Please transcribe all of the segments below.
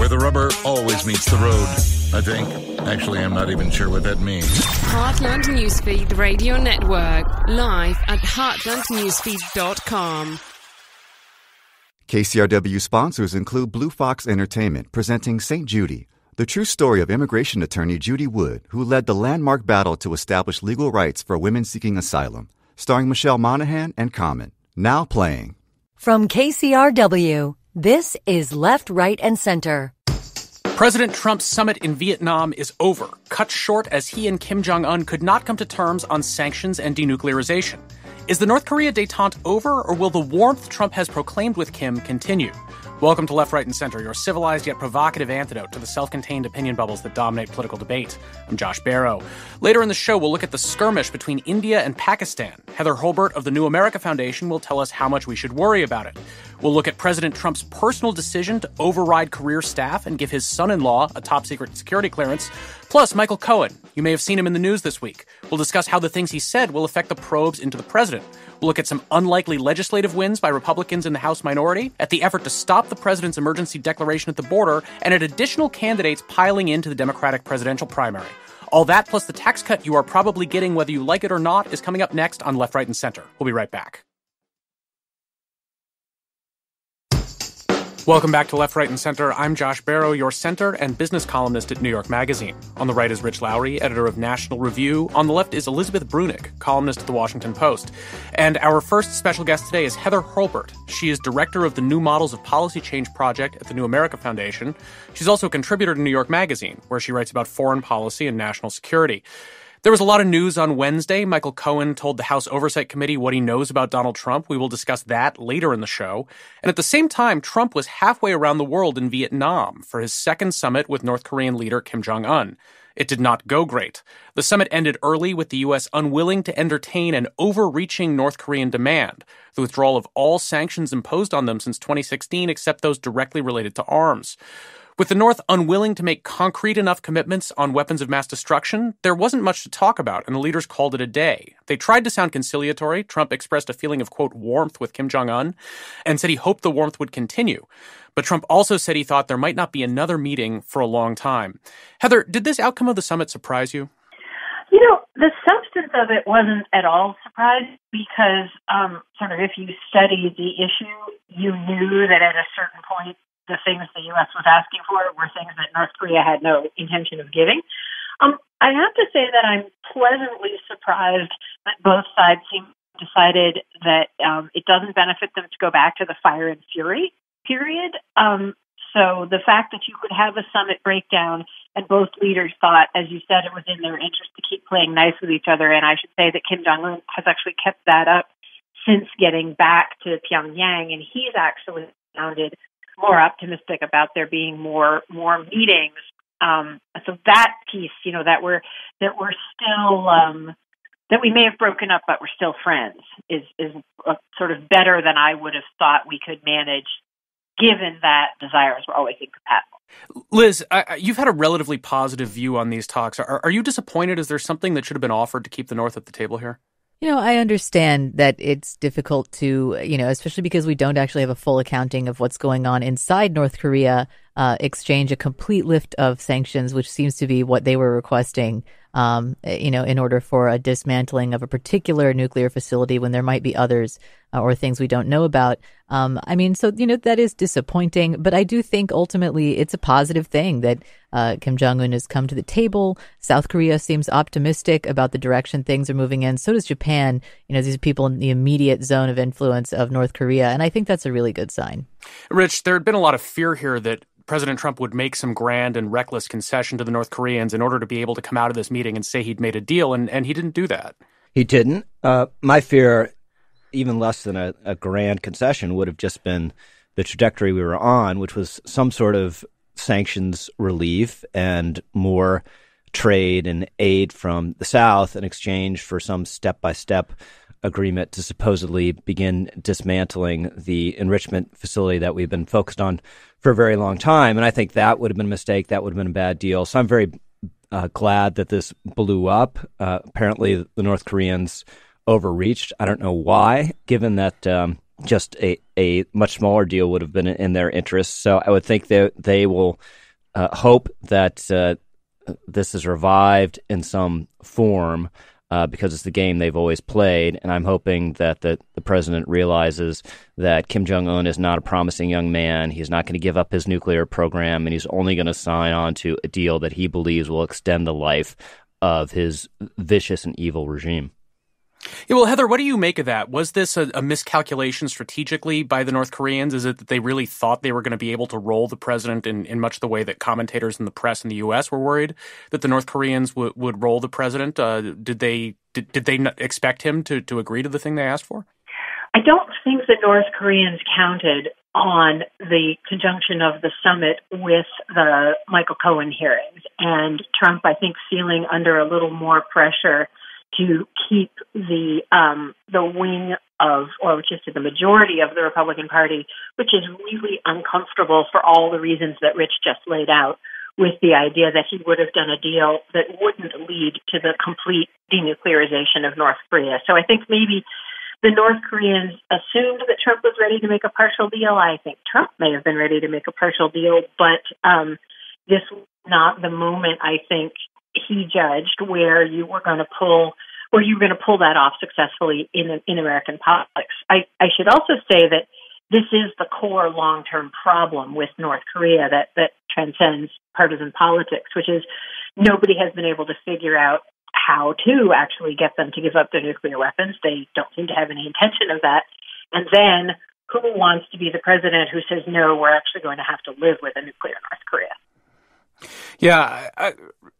where the rubber always meets the road, I think. Actually, I'm not even sure what that means. Heartland Newsfeed Radio Network, live at heartlandnewsfeed.com. KCRW sponsors include Blue Fox Entertainment, presenting St. Judy, the true story of immigration attorney Judy Wood, who led the landmark battle to establish legal rights for women seeking asylum. Starring Michelle Monaghan and Common. Now playing. From KCRW, this is Left, Right, and Center. President Trump's summit in Vietnam is over, cut short as he and Kim Jong-un could not come to terms on sanctions and denuclearization. Is the North Korea détente over, or will the warmth Trump has proclaimed with Kim continue? Welcome to Left, Right, and Center, your civilized yet provocative antidote to the self-contained opinion bubbles that dominate political debate. I'm Josh Barrow. Later in the show, we'll look at the skirmish between India and Pakistan. Heather Holbert of the New America Foundation will tell us how much we should worry about it. We'll look at President Trump's personal decision to override career staff and give his son-in-law a top-secret security clearance. Plus, Michael Cohen. You may have seen him in the news this week. We'll discuss how the things he said will affect the probes into the president. We'll look at some unlikely legislative wins by Republicans in the House minority, at the effort to stop the president's emergency declaration at the border, and at additional candidates piling into the Democratic presidential primary. All that, plus the tax cut you are probably getting whether you like it or not, is coming up next on Left, Right, and Center. We'll be right back. Welcome back to Left, Right, and Center. I'm Josh Barrow, your center and business columnist at New York Magazine. On the right is Rich Lowry, editor of National Review. On the left is Elizabeth Brunig, columnist at The Washington Post. And our first special guest today is Heather Holbert. She is director of the New Models of Policy Change project at the New America Foundation. She's also a contributor to New York Magazine, where she writes about foreign policy and national security. There was a lot of news on Wednesday. Michael Cohen told the House Oversight Committee what he knows about Donald Trump. We will discuss that later in the show. And at the same time, Trump was halfway around the world in Vietnam for his second summit with North Korean leader Kim Jong-un. It did not go great. The summit ended early with the U.S. unwilling to entertain an overreaching North Korean demand, the withdrawal of all sanctions imposed on them since 2016 except those directly related to arms. With the North unwilling to make concrete enough commitments on weapons of mass destruction, there wasn't much to talk about, and the leaders called it a day. They tried to sound conciliatory. Trump expressed a feeling of, quote, warmth with Kim Jong-un, and said he hoped the warmth would continue. But Trump also said he thought there might not be another meeting for a long time. Heather, did this outcome of the summit surprise you? You know, the substance of it wasn't at all surprising because sort of if you study the issue, you knew that at a certain point, the things the U.S. was asking for were things that North Korea had no intention of giving. I have to say that I'm pleasantly surprised that both sides seem decided that it doesn't benefit them to go back to the fire and fury period. So the fact that you could have a summit breakdown and both leaders thought, as you said, it was in their interest to keep playing nice with each other. And I should say that Kim Jong-un has actually kept that up since getting back to Pyongyang, and he's actually sounded more optimistic about there being more meetings. So that piece, you know, that we're still that we may have broken up, but we're still friends, is sort of better than I would have thought we could manage, given that desires were always incompatible. Liz, you've had a relatively positive view on these talks. Are you disappointed? Is there something that should have been offered to keep the North at the table here? You know, I understand that it's difficult to, especially because we don't actually have a full accounting of what's going on inside North Korea, exchange a complete lift of sanctions, which seems to be what they were requesting, in order for a dismantling of a particular nuclear facility when there might be others or things we don't know about. That is disappointing. But I do think ultimately it's a positive thing that Kim Jong-un has come to the table. South Korea seems optimistic about the direction things are moving in. So does Japan. These are people in the immediate zone of influence of North Korea. And I think that's a really good sign. Rich, there had been a lot of fear here that President Trump would make some grand and reckless concession to the North Koreans in order to be able to come out of this meeting and say he'd made a deal, and he didn't do that. He didn't. My fear, even less than a grand concession, would have just been the trajectory we were on, which was some sort of sanctions relief and more trade and aid from the South in exchange for some step-by-step agreement to supposedly begin dismantling the enrichment facility that we've been focused on for a very long time. And I think that would have been a mistake. That would have been a bad deal. So I'm very glad that this blew up. Apparently, the North Koreans overreached. I don't know why, given that just a much smaller deal would have been in their interest. So I would think that they will hope that this is revived in some form because it's the game they've always played. And I'm hoping that the president realizes that Kim Jong-un is not a promising young man. He's not going to give up his nuclear program, and he's only going to sign on to a deal that he believes will extend the life of his vicious and evil regime. Yeah, well, Heather, what do you make of that? Was this a miscalculation strategically by the North Koreans? Is it that they really thought they were going to be able to roll the president in much the way that commentators in the press in the U.S. were worried that the North Koreans would roll the president? Did they not expect him to agree to the thing they asked for? I don't think the North Koreans counted on the conjunction of the summit with the Michael Cohen hearings, and Trump, I think, feeling under a little more pressure to keep the wing of, or just the majority of the Republican Party, which is really uncomfortable for all the reasons that Rich just laid out, with the idea that he would have done a deal that wouldn't lead to the complete denuclearization of North Korea. So I think maybe the North Koreans assumed that Trump was ready to make a partial deal. I think Trump may have been ready to make a partial deal, but this was not the moment, I think, he judged where you were going to pull that off successfully in American politics. I should also say that this is the core long-term problem with North Korea that transcends partisan politics, which is nobody has been able to figure out how to actually get them to give up their nuclear weapons. They don't seem to have any intention of that. And then who wants to be the president who says, no, we're actually going to have to live with a nuclear North Korea? Yeah,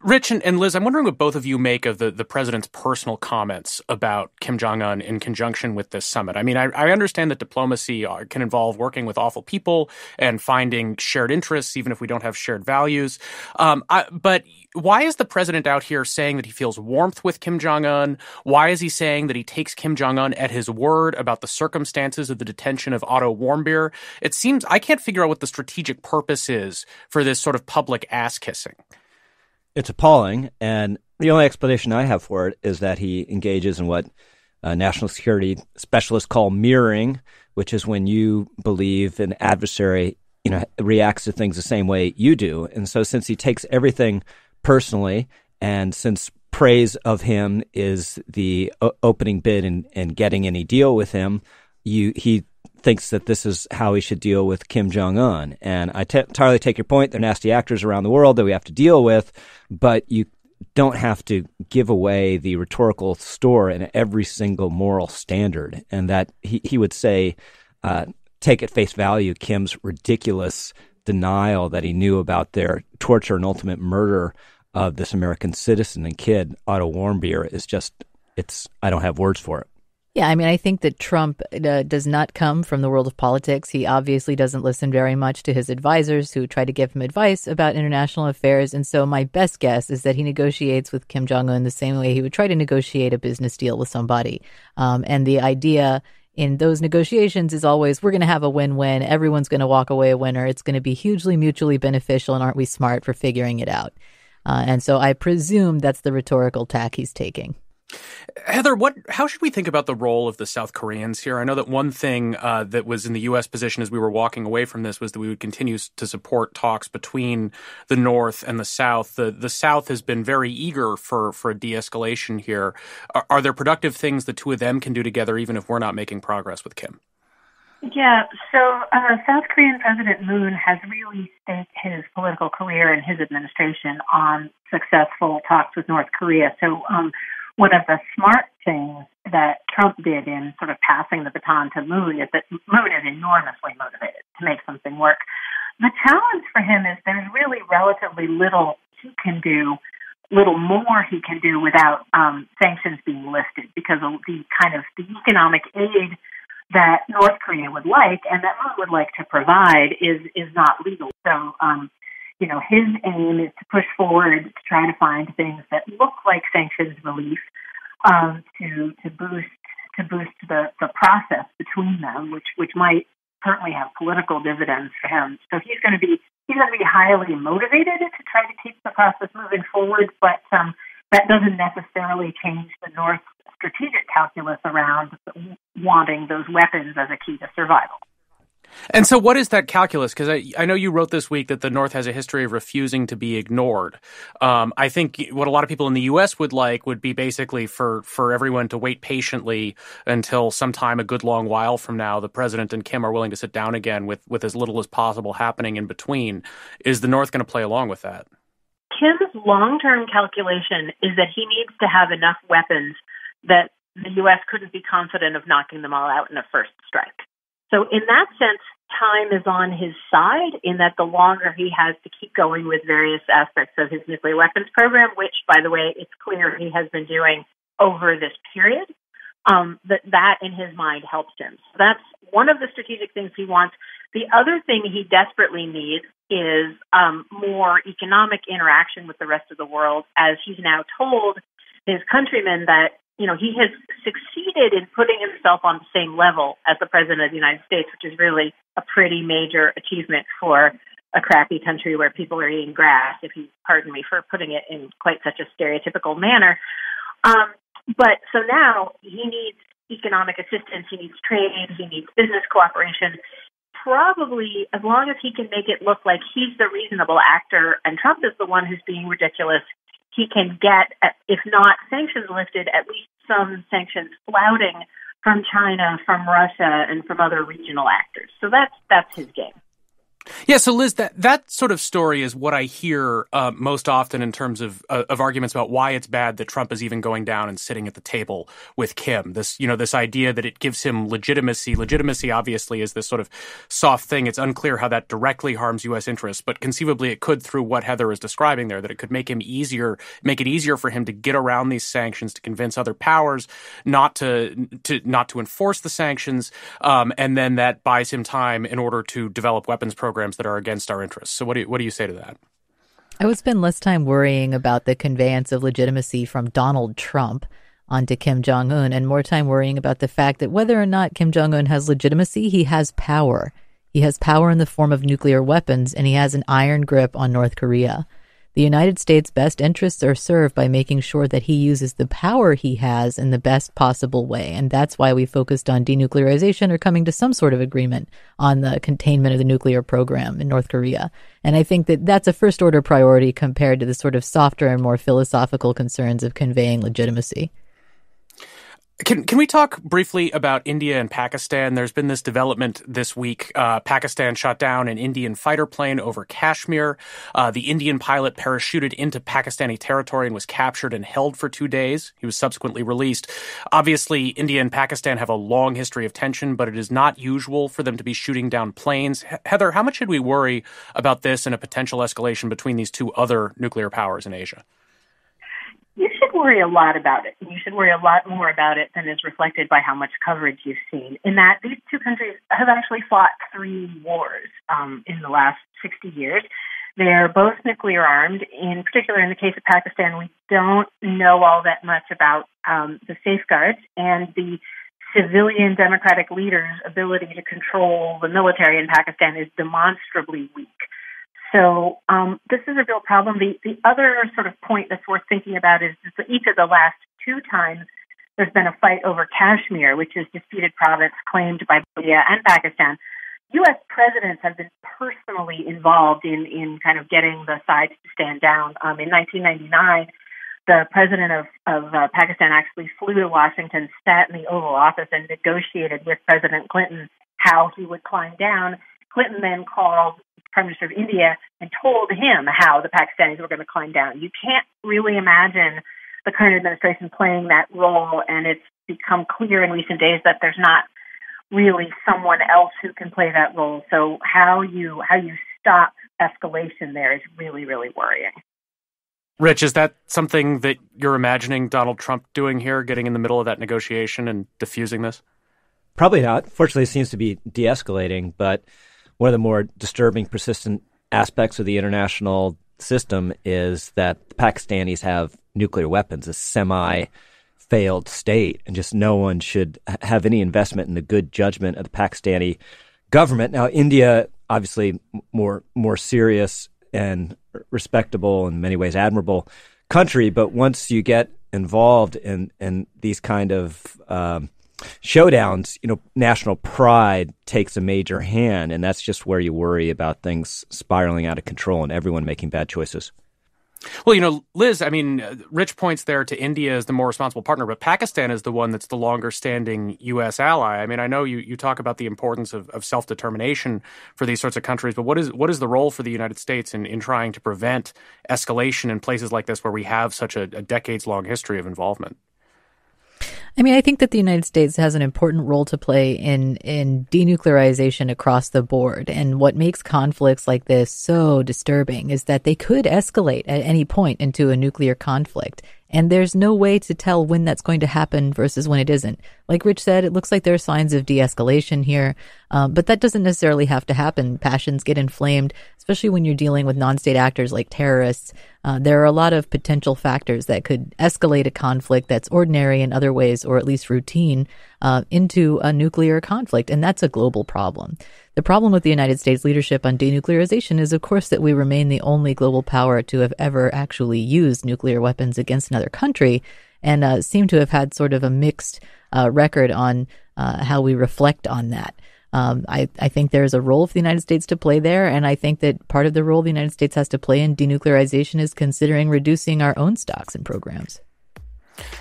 Rich and Liz, I'm wondering what both of you make of the president's personal comments about Kim Jong-un in conjunction with this summit. I mean, I understand that diplomacy can involve working with awful people and finding shared interests, even if we don't have shared values. But why is the president out here saying that he feels warmth with Kim Jong-un? Why is he saying that he takes Kim Jong-un at his word about the circumstances of the detention of Otto Warmbier? It seems I can't figure out what the strategic purpose is for this sort of public ass-kissing. It's appalling, and the only explanation I have for it is that he engages in what national security specialists call mirroring, which is when you believe an adversary, reacts to things the same way you do. And so since he takes everything personally, and since praise of him is the opening bid in getting any deal with him, he thinks that this is how he should deal with Kim Jong-un. And I entirely take your point. They're nasty actors around the world that we have to deal with, but you don't have to give away the rhetorical store in every single moral standard. And that he would say, take at face value Kim's ridiculous denial that he knew about their torture and ultimate murder of this American citizen and kid, Otto Warmbier, is just, I don't have words for it. Yeah, I mean, I think that Trump does not come from the world of politics. He obviously doesn't listen very much to his advisors who try to give him advice about international affairs. And so my best guess is that he negotiates with Kim Jong-un the same way he would try to negotiate a business deal with somebody. And the idea in those negotiations is always, we're going to have a win-win. Everyone's going to walk away a winner. It's going to be hugely mutually beneficial. And aren't we smart for figuring it out? And so I presume that's the rhetorical tack he's taking. Heather, how should we think about the role of the South Koreans here? I know that one thing that was in the U.S. position as we were walking away from this was that we would continue to support talks between the North and the South. The South has been very eager for a de-escalation here. Are there productive things the two of them can do together, even if we're not making progress with Kim? Yeah, so South Korean President Moon has really staked his political career and his administration on successful talks with North Korea. So one of the smart things that Trump did in sort of passing the baton to Moon is that Moon is enormously motivated to make something work. The challenge for him is there's really relatively little more he can do without sanctions being lifted, because of the economic aid that North Korea would like and that Moon would like to provide is not legal. So his aim is to push forward to try to find things that look like sanctions relief to boost the process between them, which might certainly have political dividends for him. So he's going to be highly motivated to try to keep the process moving forward, but that doesn't necessarily change the North's strategic calculus around wanting those weapons as a key to survival. And so what is that calculus? Because I know you wrote this week that the North has a history of refusing to be ignored. I think what a lot of people in the U.S. would be basically for everyone to wait patiently until sometime a good long while from now the president and Kim are willing to sit down again with as little as possible happening in between. Is the North going to play along with that? Kim's long-term calculation is that he needs to have enough weapons that the U.S. couldn't be confident of knocking them all out in a first strike. So in that sense, time is on his side in that the longer he has to keep going with various aspects of his nuclear weapons program, which, by the way, it's clear he has been doing over this period, that in his mind helps him. So that's one of the strategic things he wants. The other thing he desperately needs is more economic interaction with the rest of the world, as he's now told his countrymen that he has succeeded in putting himself on the same level as the President of the United States, which is really a pretty major achievement for a crappy country where people are eating grass, if you pardon me for putting it in quite such a stereotypical manner. But so now he needs economic assistance, he needs trade, he needs business cooperation. Probably, as long as he can make it look like he's the reasonable actor and Trump is the one who's being ridiculous, he can get, if not sanctions lifted, at least some sanctions flouting from China, from Russia, and from other regional actors. So that's his game. Yeah, so Liz, that sort of story is what I hear most often in terms of arguments about why it's bad that Trump is even going down and sitting at the table with Kim. This idea that it gives him legitimacy. Legitimacy, obviously, is this sort of soft thing. It's unclear how that directly harms U.S. interests, but conceivably it could through what Heather is describing there, that it could make it easier for him to get around these sanctions, to convince other powers not to enforce the sanctions, and then that buys him time in order to develop weapons programs that are against our interests. So what do you say to that? I would spend less time worrying about the conveyance of legitimacy from Donald Trump onto Kim Jong-un and more time worrying about the fact that whether or not Kim Jong-un has legitimacy, he has power. He has power in the form of nuclear weapons, and he has an iron grip on North Korea. The United States' best interests are served by making sure that he uses the power he has in the best possible way. And that's why we focused on denuclearization or coming to some sort of agreement on the containment of the nuclear program in North Korea. And I think that that's a first-order priority compared to the sort of softer and more philosophical concerns of conveying legitimacy. Can we talk briefly about India and Pakistan? There's been this development this week. Pakistan shot down an Indian fighter plane over Kashmir. The Indian pilot parachuted into Pakistani territory and was captured and held for 2 days. He was subsequently released. Obviously, India and Pakistan have a long history of tension, but it is not usual for them to be shooting down planes. Heather, how much should we worry about this and a potential escalation between these two other nuclear powers in Asia? You should worry a lot about it. You should worry a lot more about it than is reflected by how much coverage you've seen, in that these two countries have actually fought 3 wars in the last 60 years. They're both nuclear armed. In particular, in the case of Pakistan, we don't know all that much about the safeguards, and the civilian democratic leaders' ability to control the military in Pakistan is demonstrably weak. So this is a real problem. The other sort of point that's worth thinking about is that each of the last 2 times there's been a fight over Kashmir, which is disputed province claimed by India and Pakistan. U.S. presidents have been personally involved in kind of getting the sides to stand down. In 1999, the president of Pakistan actually flew to Washington, sat in the Oval Office, and negotiated with President Clinton how he would climb down. Clinton then called Prime Minister of India and told him how the Pakistanis were going to climb down. You can't really imagine the current administration playing that role, and it's become clear in recent days that there's not really someone else who can play that role. So how you stop escalation there is really, really worrying. Rich, is that something that you're imagining Donald Trump doing here, getting in the middle of that negotiation and diffusing this? Probably not. Fortunately, it seems to be de-escalating, but one of the more disturbing, persistent aspects of the international system is that the Pakistanis have nuclear weapons, a semi-failed state, and just no one should have any investment in the good judgment of the Pakistani government. Now, India, obviously more serious and respectable, in many ways admirable country, but once you get involved in these kind of showdowns, national pride takes a major hand, and that's just where you worry about things spiraling out of control and everyone making bad choices. Well, Liz, Rich points there to India as the more responsible partner, but Pakistan is the one that's the longer-standing U.S. ally. I know you talk about the importance of self-determination for these sorts of countries, but what is the role for the United States in trying to prevent escalation in places like this where we have such a decades-long history of involvement? I think that the United States has an important role to play in denuclearization across the board. And what makes conflicts like this so disturbing is that they could escalate at any point into a nuclear conflict. And there's no way to tell when that's going to happen versus when it isn't. Like Rich said, it looks like there are signs of de-escalation here, but that doesn't necessarily have to happen. Passions get inflamed, especially when you're dealing with non-state actors like terrorists. There are a lot of potential factors that could escalate a conflict that's ordinary in other ways, or at least routine, into a nuclear conflict, and that's a global problem. The problem with the United States leadership on denuclearization is, of course, that we remain the only global power to have ever actually used nuclear weapons against another country, and seem to have had sort of a mixed record on how we reflect on that. I think there's a role for the United States to play there, and I think that part of the role the United States has to play in denuclearization is considering reducing our own stocks and programs.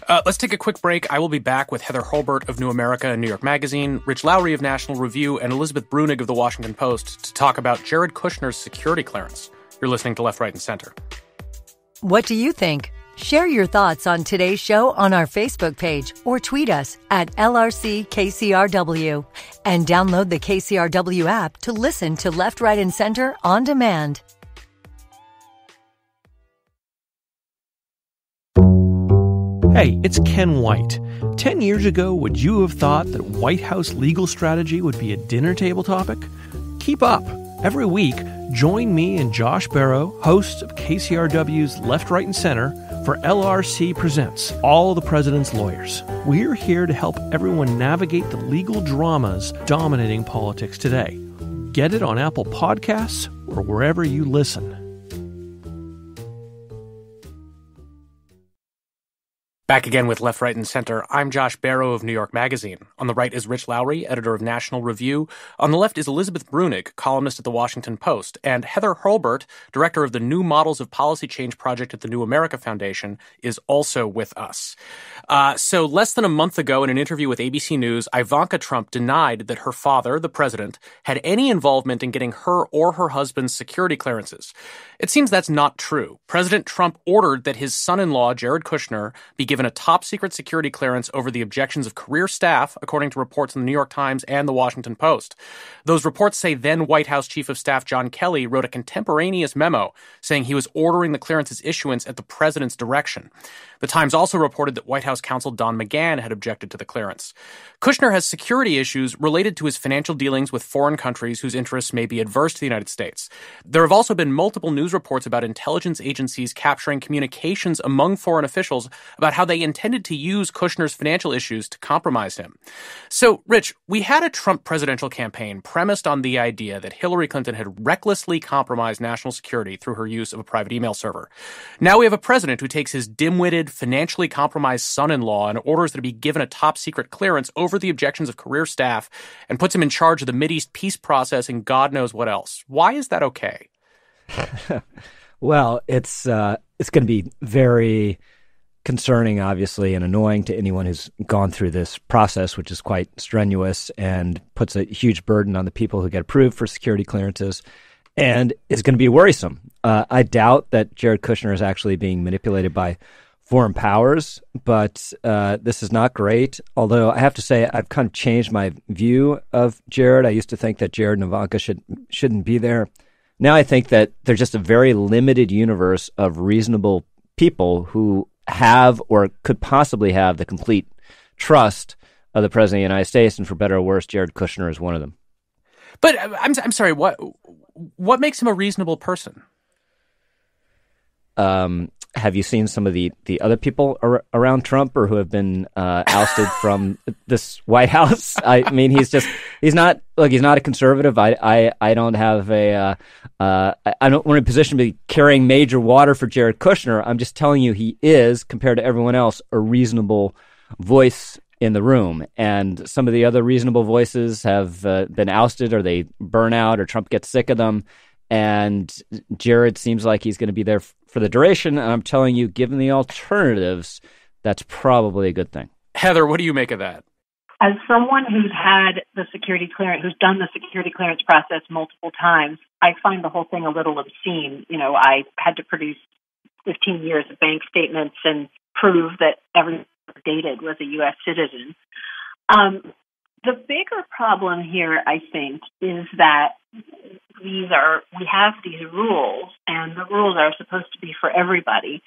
Let's take a quick break. I will be back with Heather Holbert of New America and New York Magazine, Rich Lowry of National Review, and Elizabeth Brunig of The Washington Post to talk about Jared Kushner's security clearance. You're listening to Left, Right, and Center. What do you think? Share your thoughts on today's show on our Facebook page or tweet us at LRCKCRW and download the KCRW app to listen to Left, Right, and Center on demand. Hey, it's Ken White. 10 years ago, would you have thought that White House legal strategy would be a dinner table topic? Keep up. Every week, join me and Josh Barrow, hosts of KCRW's Left, Right, and Center, for LRC Presents All the President's Lawyers. We're here to help everyone navigate the legal dramas dominating politics today. Get it on Apple Podcasts or wherever you listen. Back again with Left, Right, and Center. I'm Josh Barrow of New York Magazine. On the right is Rich Lowry, editor of National Review. On the left is Elizabeth Brunig, columnist at The Washington Post. And Heather Holbert, director of the New Models of Policy Change project at the New America Foundation, is also with us. So less than a month ago in an interview with ABC News, Ivanka Trump denied that her father, the president, had any involvement in getting her or her husband's security clearances. It seems that's not true. President Trump ordered that his son-in-law, Jared Kushner, be given a top-secret security clearance over the objections of career staff, according to reports in the New York Times and the Washington Post. Those reports say then White House Chief of Staff John Kelly wrote a contemporaneous memo saying he was ordering the clearance's issuance at the president's direction. The Times also reported that White House counsel Don McGahn had objected to the clearance. Kushner has security issues related to his financial dealings with foreign countries whose interests may be adverse to the United States. There have also been multiple news reports about intelligence agencies capturing communications among foreign officials about how they intended to use Kushner's financial issues to compromise him. So, Rich, we had a Trump presidential campaign premised on the idea that Hillary Clinton had recklessly compromised national security through her use of a private email server. Now we have a president who takes his dim-witted, financially compromised son-in-law and orders that he be given a top-secret clearance over the objections of career staff and puts him in charge of the Mideast peace process and God knows what else. Why is that okay? Well, it's going to be very concerning, obviously, and annoying to anyone who's gone through this process, which is quite strenuous and puts a huge burden on the people who get approved for security clearances. And it's going to be worrisome. I doubt that Jared Kushner is actually being manipulated by foreign powers, but this is not great. Although I have to say, I've kind of changed my view of Jared. I used to think that Jared and Ivanka shouldn't be there. Now I think that there's just a very limited universe of reasonable people who have or could possibly have the complete trust of the President of the United States, and for better or worse, Jared Kushner is one of them. But I'm sorry, what makes him a reasonable person? Have you seen some of the other people around Trump or who have been ousted from this White House? I mean, he's not a conservative. I don't have I don't want a position to be carrying major water for Jared Kushner. I'm just telling you he is, compared to everyone else, a reasonable voice in the room. And some of the other reasonable voices have been ousted, or they burn out, or Trump gets sick of them. And Jared seems like he's going to be there for the duration. And I'm telling you, given the alternatives, that's probably a good thing. Heather, what do you make of that? As someone who's had the security clearance, who's done the security clearance process multiple times, I find the whole thing a little obscene. You know, I had to produce 15 years of bank statements and prove that everyone dated was a U.S. citizen. The bigger problem here, I think, is that we have these rules, and the rules are supposed to be for everybody.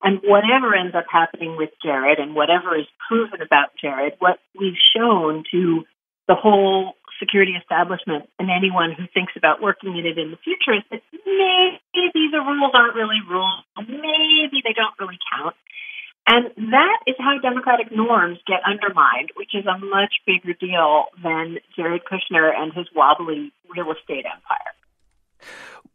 And whatever ends up happening with Jared and whatever is proven about Jared, what we've shown to the whole security establishment and anyone who thinks about working in it in the future is that maybe the rules aren't really rules. Maybe they don't really count. And that is how democratic norms get undermined, which is a much bigger deal than Jared Kushner and his wobbly real estate empire.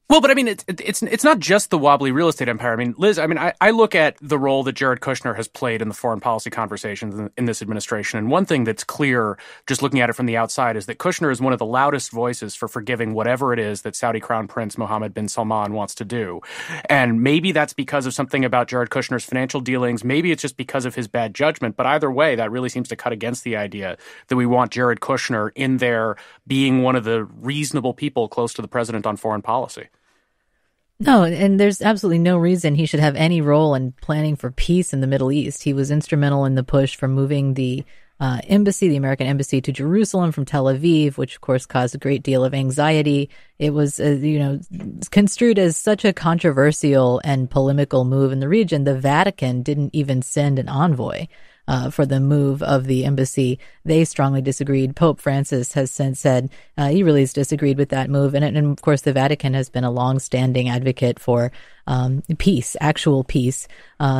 Well, but I mean, it's not just the wobbly real estate empire. I mean, Liz, I look at the role that Jared Kushner has played in the foreign policy conversations in this administration. And one thing that's clear, just looking at it from the outside, is that Kushner is one of the loudest voices for forgiving whatever it is that Saudi Crown Prince Mohammed bin Salman wants to do. And maybe that's because of something about Jared Kushner's financial dealings. Maybe it's just because of his bad judgment. But either way, that really seems to cut against the idea that we want Jared Kushner in there being one of the reasonable people close to the president on foreign policy. No, and there's absolutely no reason he should have any role in planning for peace in the Middle East. He was instrumental in the push for moving the embassy, the American embassy, to Jerusalem from Tel Aviv, which of course caused a great deal of anxiety. It was, construed as such a controversial and polemical move in the region. The Vatican didn't even send an envoy for the move of the embassy. They strongly disagreed. Pope Francis has since said he really has disagreed with that move. And of course, the Vatican has been a longstanding advocate for peace, actual peace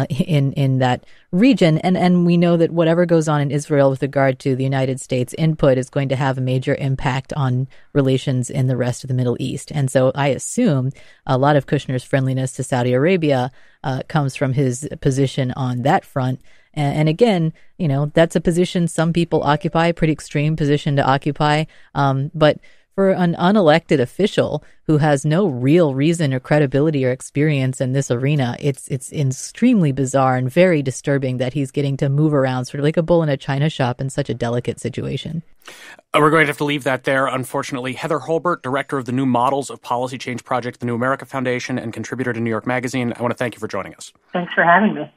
in that region. And we know that whatever goes on in Israel with regard to the United States input is going to have a major impact on relations in the rest of the Middle East. And so I assume a lot of Kushner's friendliness to Saudi Arabia comes from his position on that front. And again, that's a position some people occupy, pretty extreme position to occupy. But for an unelected official who has no real reason or credibility or experience in this arena, it's extremely bizarre and very disturbing that he's getting to move around sort of like a bull in a china shop in such a delicate situation. We're going to have to leave that there, unfortunately. Heather Holbert, director of the New Models of Policy Change Project, the New America Foundation, and contributor to New York Magazine, I want to thank you for joining us. Thanks for having me.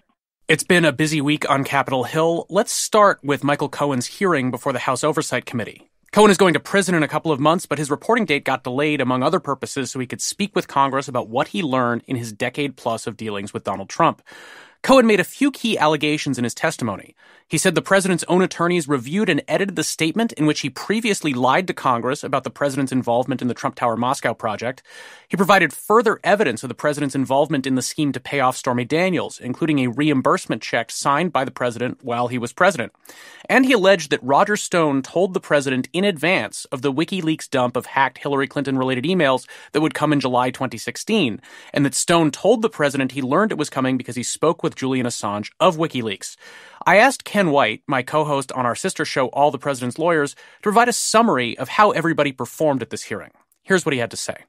It's been a busy week on Capitol Hill. Let's start with Michael Cohen's hearing before the House Oversight Committee. Cohen is going to prison in a couple of months, but his reporting date got delayed, among other purposes, so he could speak with Congress about what he learned in his decade-plus of dealings with Donald Trump. Cohen made a few key allegations in his testimony. He said the president's own attorneys reviewed and edited the statement in which he previously lied to Congress about the president's involvement in the Trump Tower Moscow project. He provided further evidence of the president's involvement in the scheme to pay off Stormy Daniels, including a reimbursement check signed by the president while he was president. And he alleged that Roger Stone told the president in advance of the WikiLeaks dump of hacked Hillary Clinton-related emails that would come in July 2016, and that Stone told the president he learned it was coming because he spoke with Julian Assange of WikiLeaks. I asked Ken White, my co-host on our sister show All the President's Lawyers, to provide a summary of how everybody performed at this hearing. Here's what he had to say.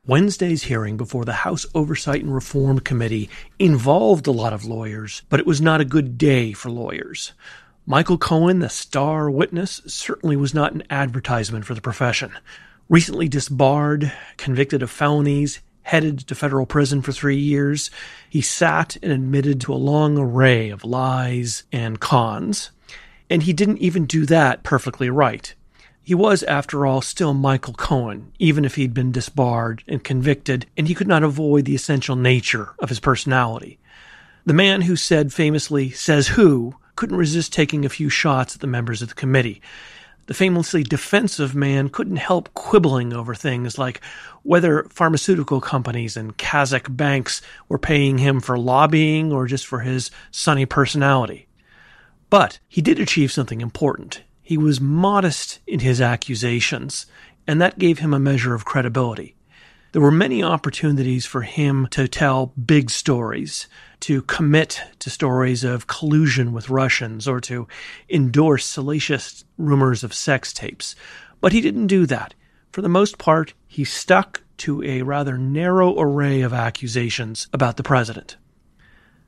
Wednesday's hearing before the House Oversight and Reform Committee involved a lot of lawyers, but it was not a good day for lawyers. Michael Cohen, the star witness, certainly was not an advertisement for the profession. Recently disbarred, convicted of felonies, headed to federal prison for 3 years, he sat and admitted to a long array of lies and cons. And he didn't even do that perfectly right. He was, after all, still Michael Cohen, even if he'd been disbarred and convicted, and he could not avoid the essential nature of his personality. The man who said famously, "says who," couldn't resist taking a few shots at the members of the committee. The famously defensive man couldn't help quibbling over things like whether pharmaceutical companies and Kazakh banks were paying him for lobbying or just for his sunny personality. But he did achieve something important. He was modest in his accusations, and that gave him a measure of credibility. There were many opportunities for him to tell big stories, to commit to stories of collusion with Russians, or to endorse salacious rumors of sex tapes. But he didn't do that. For the most part, he stuck to a rather narrow array of accusations about the president.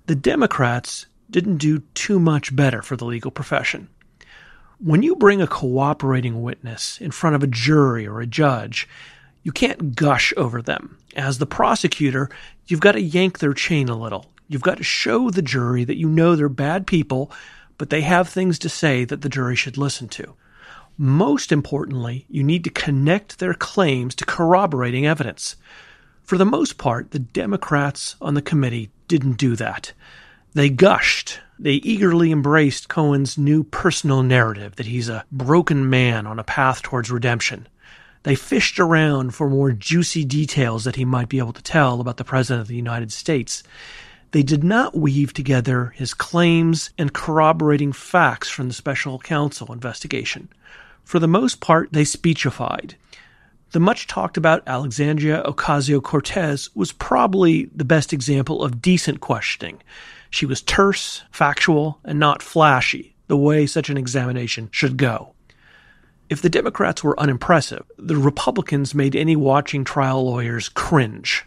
The Democrats didn't do too much better for the legal profession. When you bring a cooperating witness in front of a jury or a judge, you can't gush over them. As the prosecutor, you've got to yank their chain a little. You've got to show the jury that you know they're bad people, but they have things to say that the jury should listen to. Most importantly, you need to connect their claims to corroborating evidence. For the most part, the Democrats on the committee didn't do that. They gushed. They eagerly embraced Cohen's new personal narrative that he's a broken man on a path towards redemption. They fished around for more juicy details that he might be able to tell about the President of the United States. They did not weave together his claims and corroborating facts from the special counsel investigation. For the most part, they speechified. The much-talked-about Alexandria Ocasio-Cortez was probably the best example of decent questioning. She was terse, factual, and not flashy, the way such an examination should go. If the Democrats were unimpressive, the Republicans made any watching trial lawyers cringe.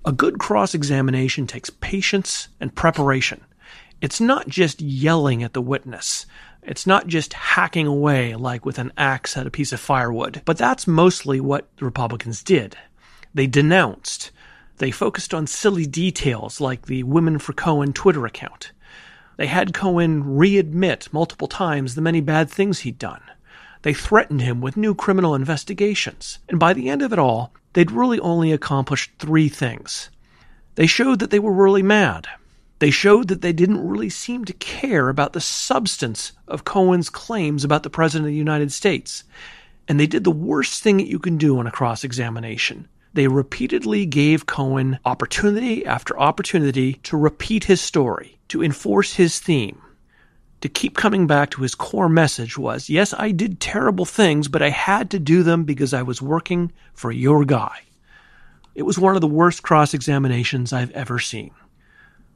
A good cross-examination takes patience and preparation. It's not just yelling at the witness. It's not just hacking away like with an axe at a piece of firewood. But that's mostly what the Republicans did. They denounced. They focused on silly details like the Women for Cohen Twitter account. They had Cohen readmit multiple times the many bad things he'd done. They threatened him with new criminal investigations. And by the end of it all, they'd really only accomplished 3 things. They showed that they were really mad. They showed that they didn't really seem to care about the substance of Cohen's claims about the President of the United States. And they did the worst thing that you can do on a cross-examination. They repeatedly gave Cohen opportunity after opportunity to repeat his story, to enforce his theme, to keep coming back to his core message was, yes, I did terrible things, but I had to do them because I was working for your guy. It was one of the worst cross-examinations I've ever seen.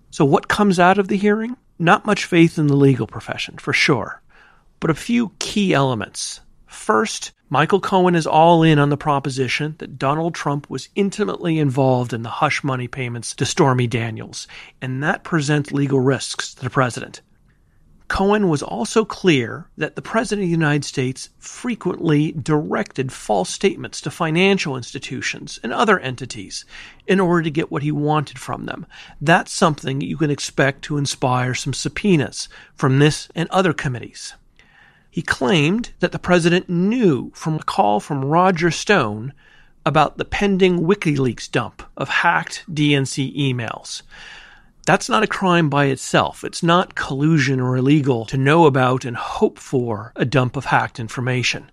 So what comes out of the hearing? Not much faith in the legal profession, for sure, but a few key elements. First, Michael Cohen is all in on the proposition that Donald Trump was intimately involved in the hush money payments to Stormy Daniels, and that presents legal risks to the president. Cohen was also clear that the President of the United States frequently directed false statements to financial institutions and other entities in order to get what he wanted from them. That's something you can expect to inspire some subpoenas from this and other committees. He claimed that the president knew from a call from Roger Stone about the pending WikiLeaks dump of hacked DNC emails. That's not a crime by itself. It's not collusion or illegal to know about and hope for a dump of hacked information.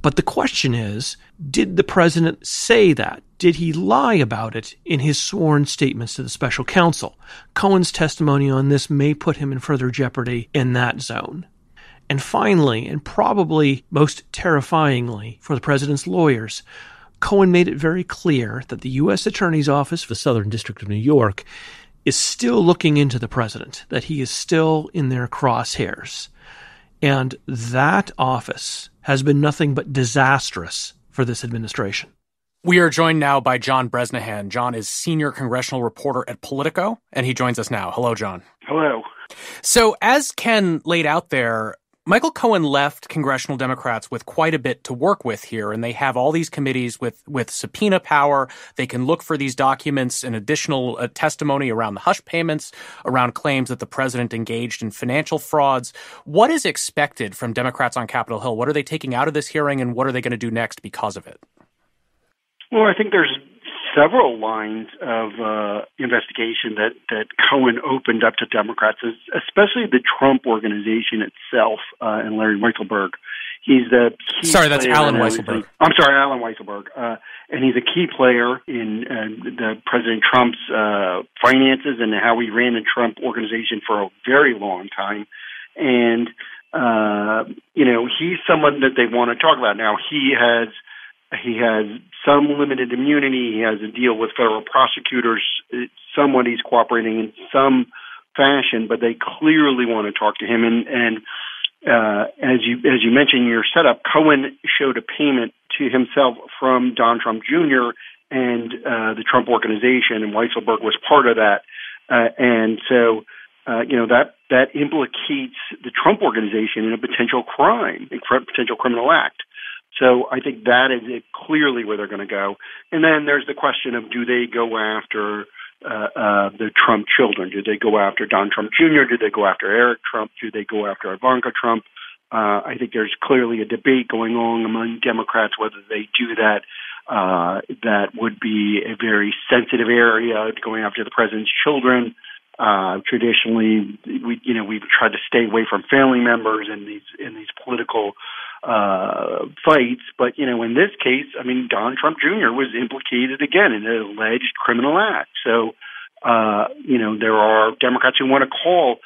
But the question is, did the president say that? Did he lie about it in his sworn statements to the special counsel? Cohen's testimony on this may put him in further jeopardy in that zone. And finally, and probably most terrifyingly for the president's lawyers, Cohen made it very clear that the U.S. Attorney's Office for the Southern District of New York is still looking into the president, that he is still in their crosshairs. And that office has been nothing but disastrous for this administration. We are joined now by John Bresnahan. John is senior congressional reporter at Politico, and he joins us now. Hello, John. Hello. So as Ken laid out there, Michael Cohen left congressional Democrats with quite a bit to work with here, and they have all these committees with subpoena power. They can look for these documents and additional testimony around the hush payments, around claims that the president engaged in financial frauds. What is expected from Democrats on Capitol Hill? What are they taking out of this hearing, and what are they going to do next because of it? Well, I think there's several lines of investigation that Cohen opened up to Democrats, especially the Trump organization itself and Larry Weisselberg. He's the key that's Alan Weisselberg. I'm sorry, Alan Weisselberg. And he's a key player in the President Trump's finances and how he ran the Trump organization for a very long time. And, he's someone that they want to talk about. Now, he has He has some limited immunity. He has a deal with federal prosecutors. Somewhat he's cooperating in some fashion, but they clearly want to talk to him. And as you mentioned in your setup, Cohen showed a payment to himself from Don Trump Jr. and the Trump Organization, and Weisselberg was part of that. And so, that implicates the Trump Organization in a potential crime, a potential criminal act. So I think that is clearly where they're going to go. And then there's the question of, do they go after the Trump children? Do they go after Don Trump Jr.? Do they go after Eric Trump? Do they go after Ivanka Trump? I think there's clearly a debate going on among Democrats whether they do that. That would be a very sensitive area, going after the president's children. Traditionally, we've tried to stay away from family members in these political fights, but in this case, I mean, Don Trump Jr. was implicated again in an alleged criminal act. So, there are Democrats who want to call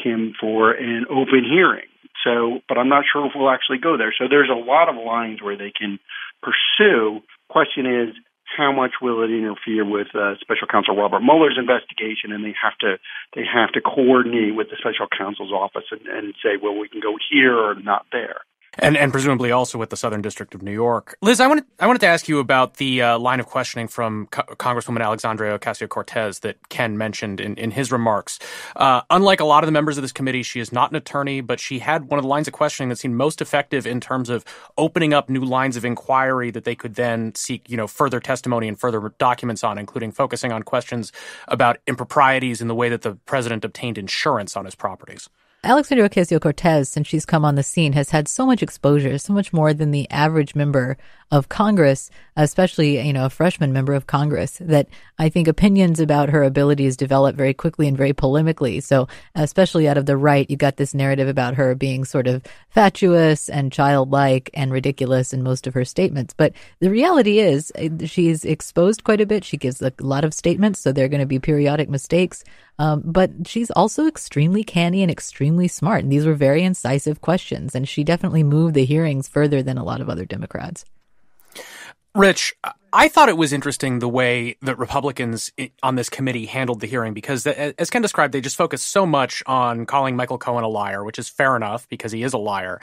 him for an open hearing. So, but I'm not sure if we'll actually go there. So there's a lot of lines where they can pursue. Question is, how much will it interfere with Special Counsel Robert Mueller's investigation? And they have to coordinate with the Special Counsel's office and say, well, we can go here or not there. And presumably also with the Southern District of New York. Liz, I wanted to ask you about the line of questioning from Congresswoman Alexandria Ocasio-Cortez that Ken mentioned in his remarks. Unlike a lot of the members of this committee, she is not an attorney, but she had one of the lines of questioning that seemed most effective in terms of opening up new lines of inquiry that they could then seek, further testimony and further documents on, including focusing on questions about improprieties in the way that the president obtained insurance on his properties. Alexandria Ocasio-Cortez, since she's come on the scene, has had so much exposure, so much more than the average member of Congress, especially, a freshman member of Congress, that I think opinions about her abilities develop very quickly and very polemically. So especially out of the right, you got this narrative about her being sort of fatuous and childlike and ridiculous in most of her statements. But the reality is she's exposed quite a bit. She gives a lot of statements, so there are going to be periodic mistakes. But she's also extremely canny and extremely smart. And these were very incisive questions. And she definitely moved the hearings further than a lot of other Democrats. Rich, I thought it was interesting the way that Republicans on this committee handled the hearing because, as Ken described, they just focused so much on calling Michael Cohen a liar, which is fair enough because he is a liar.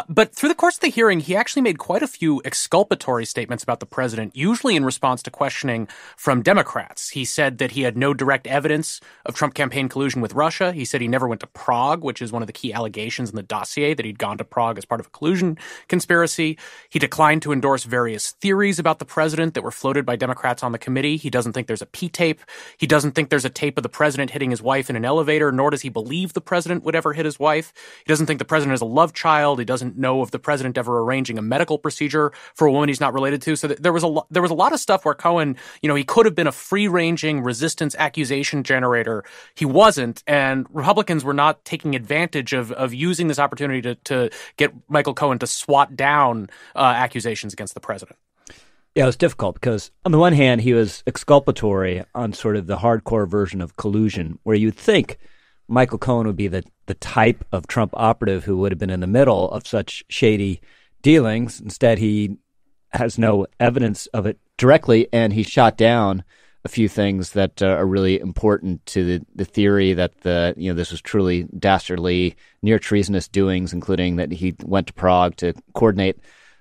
But through the course of the hearing, he actually made quite a few exculpatory statements about the president, usually in response to questioning from Democrats. He said that he had no direct evidence of Trump campaign collusion with Russia. He said he never went to Prague, which is one of the key allegations in the dossier, that he'd gone to Prague as part of a collusion conspiracy. He declined to endorse various theories about the president that were floated by Democrats on the committee. He doesn't think there's a P-tape. He doesn't think there's a tape of the president hitting his wife in an elevator, nor does he believe the president would ever hit his wife. He doesn't think the president is a love child. He doesn't know of the president ever arranging a medical procedure for a woman he's not related to. So there was a lot of stuff where Cohen, he could have been a free-ranging resistance accusation generator. He wasn't, and Republicans were not taking advantage of using this opportunity to get Michael Cohen to swat down accusations against the president. Yeah, it was difficult because on the one hand, he was exculpatory on sort of the hardcore version of collusion, where you'd think Michael Cohen would be the type of Trump operative who would have been in the middle of such shady dealings. Instead, he has no evidence of it directly, and he shot down a few things that are really important to the theory that this was truly dastardly, near treasonous doings, including that he went to Prague to coordinate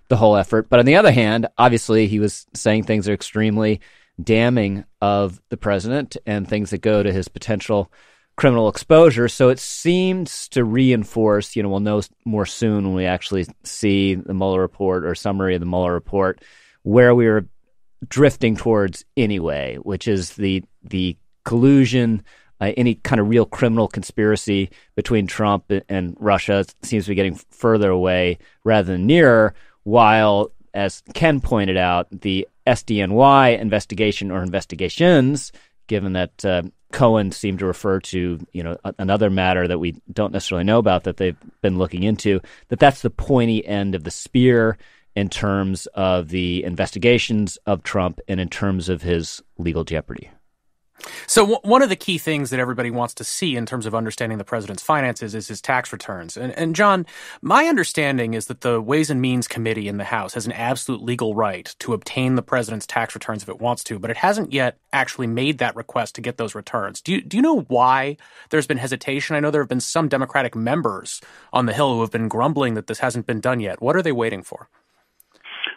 the whole effort. But on the other hand, obviously, he was saying things that are extremely damning of the president and things that go to his potential criminal exposure. So it seems to reinforce, we'll know more soon when we actually see the Mueller report or summary of the Mueller report, where we were drifting towards anyway, which is the collusion, any kind of real criminal conspiracy between Trump and Russia seems to be getting further away rather than nearer. While, as Ken pointed out, the SDNY investigation or investigations, given that Cohen seemed to refer to, another matter that we don't necessarily know about that they've been looking into, that's the pointy end of the spear in terms of the investigations of Trump and in terms of his legal jeopardy. So one of the key things that everybody wants to see in terms of understanding the president's finances is his tax returns. And John, my understanding is that the Ways and Means Committee in the House has an absolute legal right to obtain the president's tax returns if it wants to, but it hasn't yet actually made that request to get those returns. Do you know why there's been hesitation? I know there have been some Democratic members on the Hill who have been grumbling that this hasn't been done yet. What are they waiting for?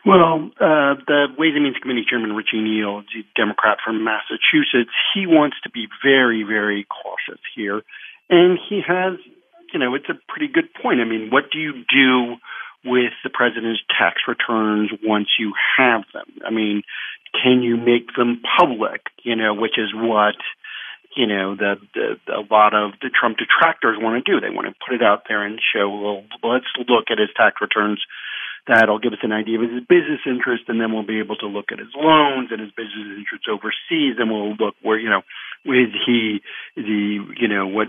Well, the Ways and Means Committee Chairman Richie Neal, a Democrat from Massachusetts, he wants to be very, very cautious here. And he has, it's a pretty good point. I mean, what do you do with the president's tax returns once you have them? I mean, can you make them public, which is what, a lot of the Trump detractors want to do. They want to put it out there and show, well, let's look at his tax returns. That'll give us an idea of his business interest, and then we'll be able to look at his loans and his business interests overseas, and we'll look where,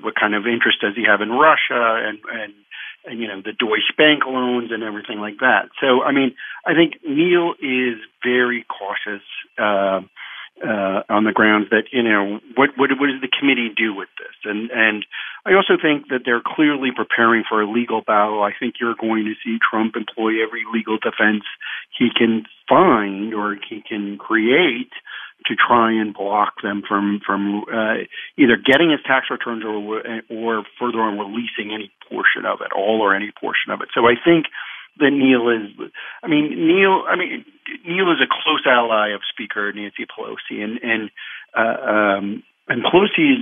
what kind of interest does he have in Russia and the Deutsche Bank loans and everything like that. So, I mean, I think Neal is very cautious on the grounds that, what does the committee do with this? And I also think that they're clearly preparing for a legal battle. I think you're going to see Trump employ every legal defense he can find or he can create to try and block them from either getting his tax returns or further on releasing any portion of it, all or any portion of it. So I think that Neal is a close ally of Speaker Nancy Pelosi, and Pelosi is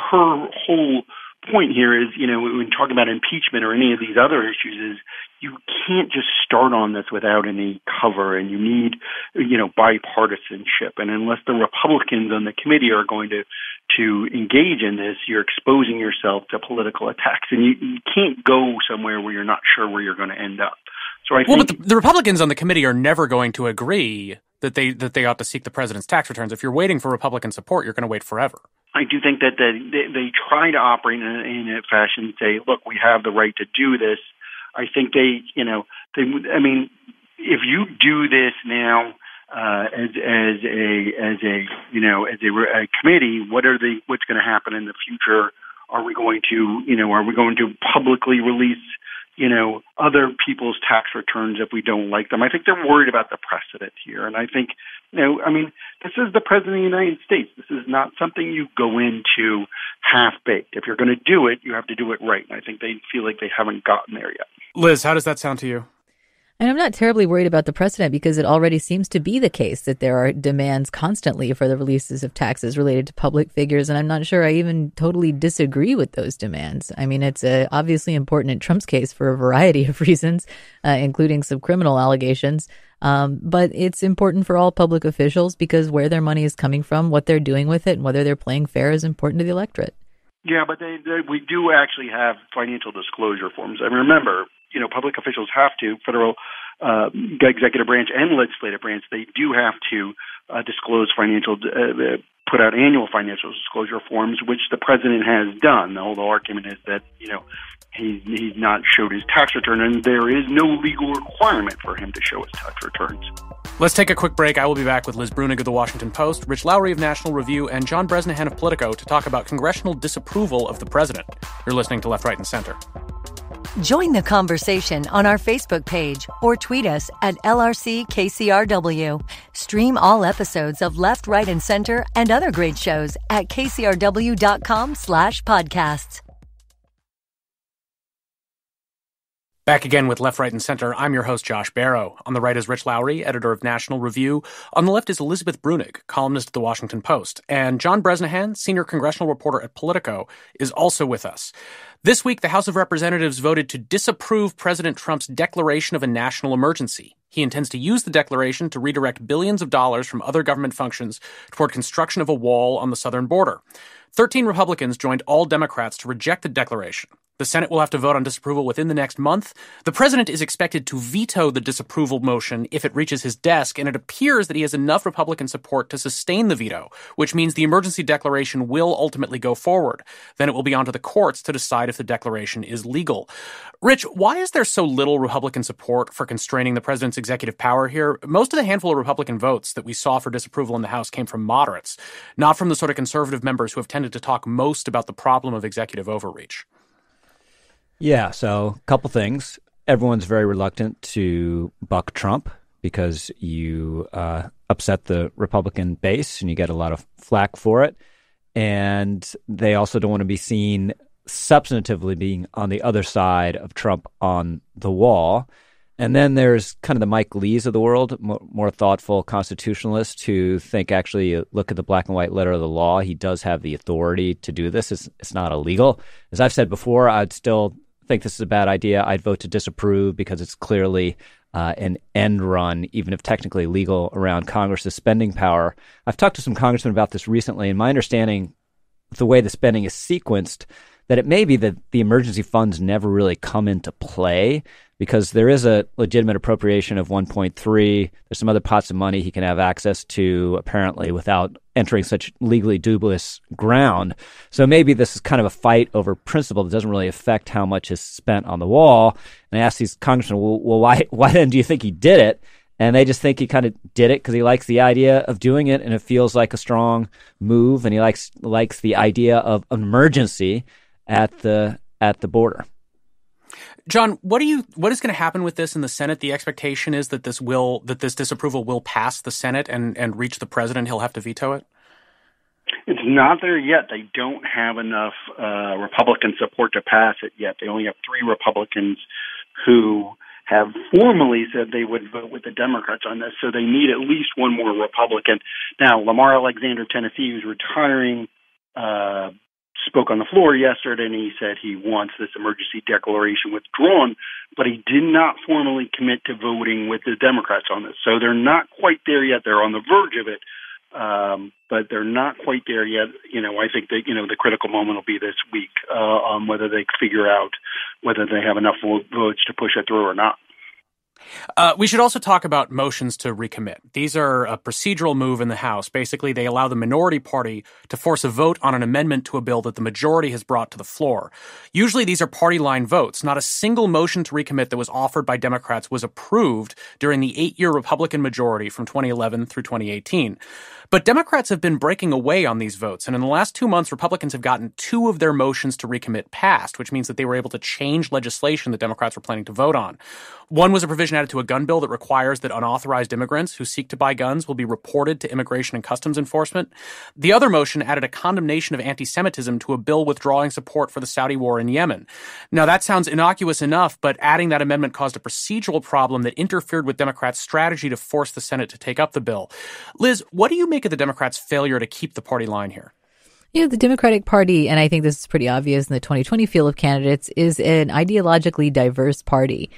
her whole point here is, when talking about impeachment or any of these other issues, is you can't just start on this without any cover, and you need, bipartisanship. And unless the Republicans on the committee are going to engage in this, you're exposing yourself to political attacks, and you can't go somewhere where you're not sure where you're going to end up. So I think, but the Republicans on the committee are never going to agree that they ought to seek the president's tax returns. If you're waiting for Republican support, you're going to wait forever. I do think that they try to operate in a fashion and say, look, we have the right to do this. I think if you do this now as a committee, what's going to happen in the future? Are we going to publicly release other people's tax returns if we don't like them? I think they're worried about the precedent here. And I think, this is the President of the United States. This is not something you go into half-baked. If you're going to do it, you have to do it right. And I think they feel like they haven't gotten there yet. Liz, how does that sound to you? And I'm not terribly worried about the precedent because it already seems to be the case that there are demands constantly for the releases of taxes related to public figures. And I'm not sure I even totally disagree with those demands. I mean, it's obviously important in Trump's case for a variety of reasons, including some criminal allegations. But it's important for all public officials because where their money is coming from, what they're doing with it, and whether they're playing fair is important to the electorate. Yeah, but we do actually have financial disclosure forms. I mean, remember, public officials have to, federal executive branch and legislative branch, they do have to disclose put out annual financial disclosure forms, which the president has done. The whole argument is that, he's not showed his tax return, and there is no legal requirement for him to show his tax returns. Let's take a quick break. I will be back with Liz Brunig of The Washington Post, Rich Lowry of National Review, and John Bresnahan of Politico to talk about congressional disapproval of the president. You're listening to Left, Right, and Center. Join the conversation on our Facebook page or tweet us at LRCKCRW. Stream all episodes of Left, Right, and Center and other great shows at kcrw.com/podcasts. Back again with Left, Right, and Center. I'm your host, Josh Barrow. On the right is Rich Lowry, editor of National Review. On the left is Elizabeth Brunig, columnist at The Washington Post. And John Bresnahan, senior congressional reporter at Politico, is also with us. This week, the House of Representatives voted to disapprove President Trump's declaration of a national emergency. He intends to use the declaration to redirect billions of dollars from other government functions toward construction of a wall on the southern border. 13 Republicans joined all Democrats to reject the declaration. The Senate will have to vote on disapproval within the next month. The president is expected to veto the disapproval motion if it reaches his desk, and it appears that he has enough Republican support to sustain the veto, which means the emergency declaration will ultimately go forward. Then it will be on to the courts to decide if the declaration is legal. Rich, why is there so little Republican support for constraining the president's executive power here? Most of the handful of Republican votes that we saw for disapproval in the House came from moderates, not from the sort of conservative members who have tended to talk most about the problem of executive overreach. Yeah, so a couple things. Everyone's very reluctant to buck Trump because you upset the Republican base and you get a lot of flack for it. And they also don't want to be seen substantively being on the other side of Trump on the wall. And then there's kind of the Mike Lees of the world, more thoughtful constitutionalists who think actually look at the black and white letter of the law. He does have the authority to do this. It's not illegal. As I've said before, I'd still think this is a bad idea. I'd vote to disapprove because it's clearly an end run, even if technically legal, around Congress's spending power. I've talked to some congressmen about this recently, and my understanding of the way the spending is sequenced, that it may be that the emergency funds never really come into play because there is a legitimate appropriation of 1.3. There's some other pots of money he can have access to, apparently, without entering such legally dubious ground. So maybe this is kind of a fight over principle that doesn't really affect how much is spent on the wall. And I asked these congressmen, well, why then do you think he did it? And they just think he kind of did it because he likes the idea of doing it and it feels like a strong move, and he likes the idea of an emergency at the border. John, what is going to happen with this in the Senate? The expectation is that this disapproval will pass the Senate and reach the president. He'll have to veto it. It's not there yet. They don't have enough Republican support to pass it yet. They only have 3 Republicans who have formally said they would vote with the Democrats on this. So they need at least one more Republican. Now, Lamar Alexander, Tennessee, who's retiring, spoke on the floor yesterday, and he said he wants this emergency declaration withdrawn, but he did not formally commit to voting with the Democrats on this. So they're not quite there yet. They're on the verge of it, but they're not quite there yet. I think that, the critical moment will be this week on whether they figure out whether they have enough votes to push it through or not. We should also talk about motions to recommit. These are a procedural move in the House. Basically, they allow the minority party to force a vote on an amendment to a bill that the majority has brought to the floor. Usually, these are party line votes. Not a single motion to recommit that was offered by Democrats was approved during the 8-year Republican majority from 2011 through 2018. But Democrats have been breaking away on these votes, and in the last 2 months, Republicans have gotten 2 of their motions to recommit passed, which means that they were able to change legislation that Democrats were planning to vote on. One was a provision added to a gun bill that requires that unauthorized immigrants who seek to buy guns will be reported to Immigration and Customs Enforcement. The other motion added a condemnation of anti-Semitism to a bill withdrawing support for the Saudi war in Yemen. Now, that sounds innocuous enough, but adding that amendment caused a procedural problem that interfered with Democrats' strategy to force the Senate to take up the bill. Liz, what do you make of the Democrats' failure to keep the party line here? The Democratic Party, and I think this is pretty obvious in the 2020 field of candidates, is an ideologically diverse party.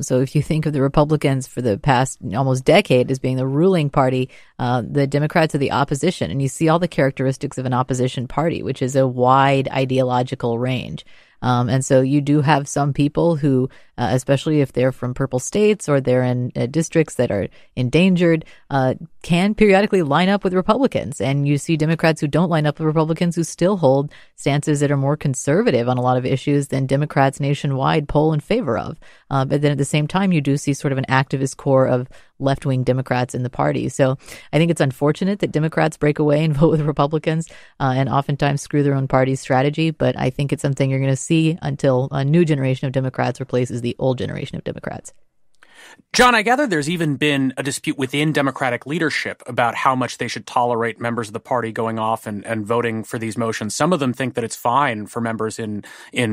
So if you think of the Republicans for the past almost decade as being the ruling party, the Democrats are the opposition. And you see all the characteristics of an opposition party, which is a wide ideological range. And so you do have some people who, especially if they're from purple states or they're in districts that are endangered, can periodically line up with Republicans. And you see Democrats who don't line up with Republicans who still hold stances that are more conservative on a lot of issues than Democrats nationwide poll in favor of. But then at the same time, you do see sort of an activist core of left-wing Democrats in the party. So I think it's unfortunate that Democrats break away and vote with Republicans and oftentimes screw their own party's strategy. But I think it's something you're going to see until a new generation of Democrats replaces the old generation of Democrats. John, I gather there's even been a dispute within Democratic leadership about how much they should tolerate members of the party going off and voting for these motions. Some of them think that it's fine for members in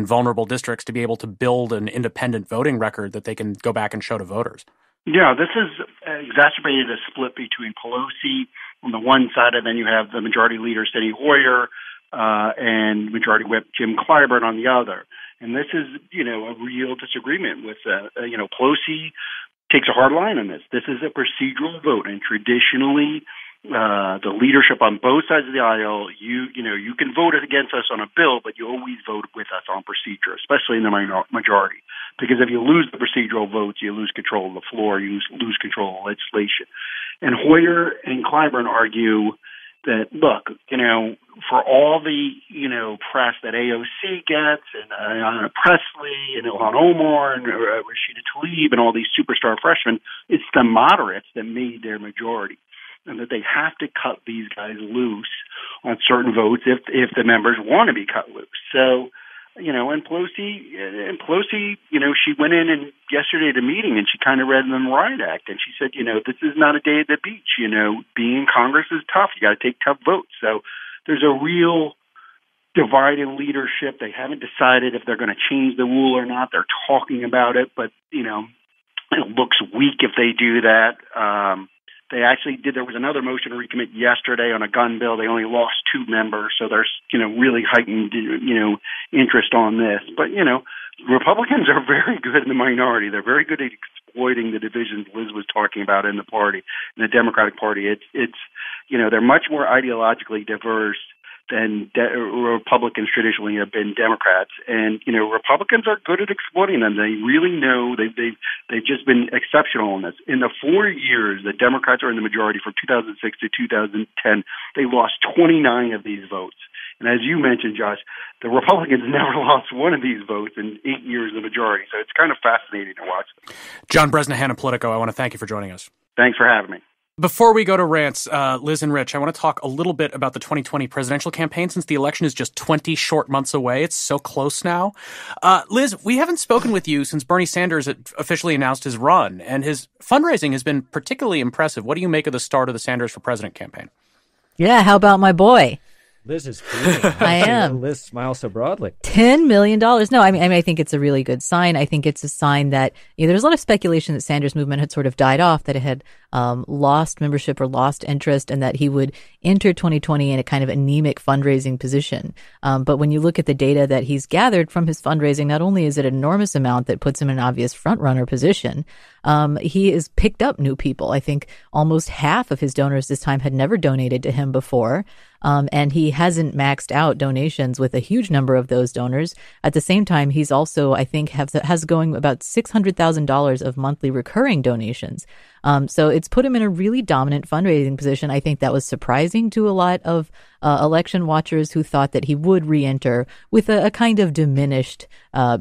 vulnerable districts to be able to build an independent voting record that they can go back and show to voters. Yeah, this has exacerbated a split between Pelosi on the one side, and then you have the majority leader, Steny Hoyer, and Majority Whip Jim Clyburn on the other. And this is, a real disagreement with, Pelosi takes a hard line on this. This is a procedural vote, and traditionally the leadership on both sides of the aisle, you can vote against us on a bill, but you always vote with us on procedure, especially in the majority. Because if you lose the procedural votes, you lose control of the floor, you lose control of legislation. And Hoyer and Clyburn argue that, look, for all the, press that AOC gets and Ayanna Pressley and Ilhan Omar and Rashida Tlaib and all these superstar freshmen, it's the moderates that made their majority, and that they have to cut these guys loose on certain votes if the members want to be cut loose. So, and Pelosi, she went in and yesterday at a meeting and she kind of read them the riot act, and she said, this is not a day at the beach. Being in Congress is tough. You got to take tough votes. So there's a real divide in leadership. They haven't decided if they're going to change the rule or not. They're talking about it, but it looks weak if they do that. They actually did. There was another motion to recommit yesterday on a gun bill. They only lost 2 members, so there's really heightened interest on this. But Republicans are very good in the minority. They're very good at exploiting the divisions Liz was talking about in the party, in the Democratic Party. It's they're much more ideologically diverse than Republicans traditionally have been Democrats, and Republicans are good at exploiting them. They really know they've just been exceptional in this. In the 4 years that Democrats are in the majority from 2006 to 2010, they lost 29 of these votes. And as you mentioned, Josh, the Republicans never lost one of these votes in 8 years of the majority. So it's kind of fascinating to watch them. John Bresnahan of Politico, I want to thank you for joining us. Thanks for having me. Before we go to rants, Liz and Rich, I want to talk a little bit about the 2020 presidential campaign since the election is just 20 short months away. It's so close now. Liz, we haven't spoken with you since Bernie Sanders officially announced his run, and his fundraising has been particularly impressive. What do you make of the start of the Sanders for President campaign? Yeah, how about my boy? Liz is beaming. I am. Liz smiles so broadly. $10 million. No, I mean, I think it's a really good sign. I think it's a sign that there's a lot of speculation that Sanders' movement had sort of died off, that it had lost membership or lost interest, and that he would enter 2020 in a kind of anemic fundraising position. But when you look at the data that he's gathered from his fundraising, not only is it an enormous amount that puts him in an obvious front-runner position, he has picked up new people. I think almost half of his donors this time had never donated to him before. And he hasn't maxed out donations with a huge number of those donors. At the same time, he's also, I think, has going about $600,000 of monthly recurring donations. So it's put him in a really dominant fundraising position. I think that was surprising to a lot of election watchers who thought that he would re-enter with a kind of diminished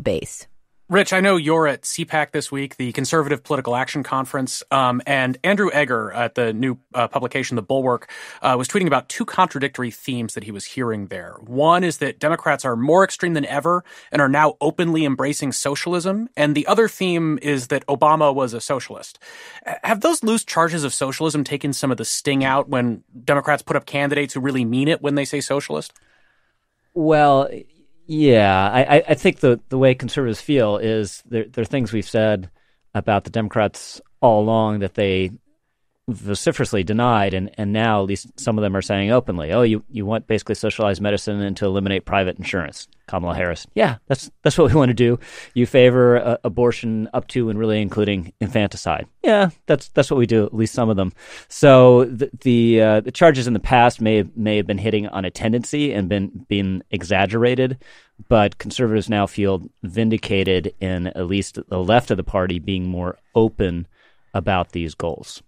base. Rich, I know you're at CPAC this week, the Conservative Political Action Conference, and Andrew Egger at the new publication, The Bulwark, was tweeting about 2 contradictory themes that he was hearing there. One is that Democrats are more extreme than ever and are now openly embracing socialism, and the other theme is that Obama was a socialist. Have those loose charges of socialism taken some of the sting out when Democrats put up candidates who really mean it when they say socialist? Well, yeah, I think the way conservatives feel is there are things we've said about the Democrats all along that they vociferously denied, and now at least some of them are saying openly, you want basically socialized medicine and to eliminate private insurance. Kamala Harris, yeah, that's what we want to do. You favor abortion up to and really including infanticide. Yeah, that's what we do, at least some of them. So the charges in the past may have been hitting on a tendency and been exaggerated, but conservatives now feel vindicated in at least the left of the party being more open about these goals.